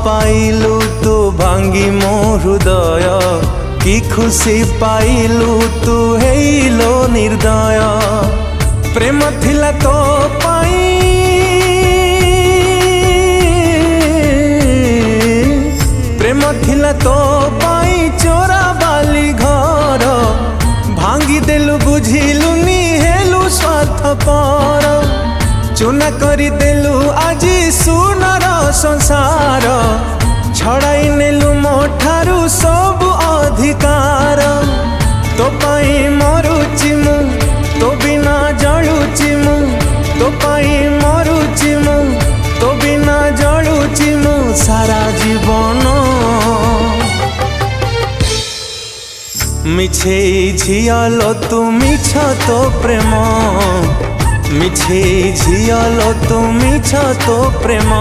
पाइलु तू भांगी मो हृदय कि खुशी पाइलु तू हेलो निर्दय प्रेम थिला तो पाई प्रेम थिला तो पाई चोरा बाली घर भांगी देलु बुझिलुनी हेलु स्वार्थपर चुना करी देलु आजी सुनर संसार छड़ाई नेलु मोठारु सब अधिकार तो पाई मरुची मु तो बिना जलुची मु तो पाई मरुची मु तो बिना जलुची मु सारा जीवन मिछे झियालो तू मिछ तो प्रेम मिछे झियालो तू मिछ तो प्रेम।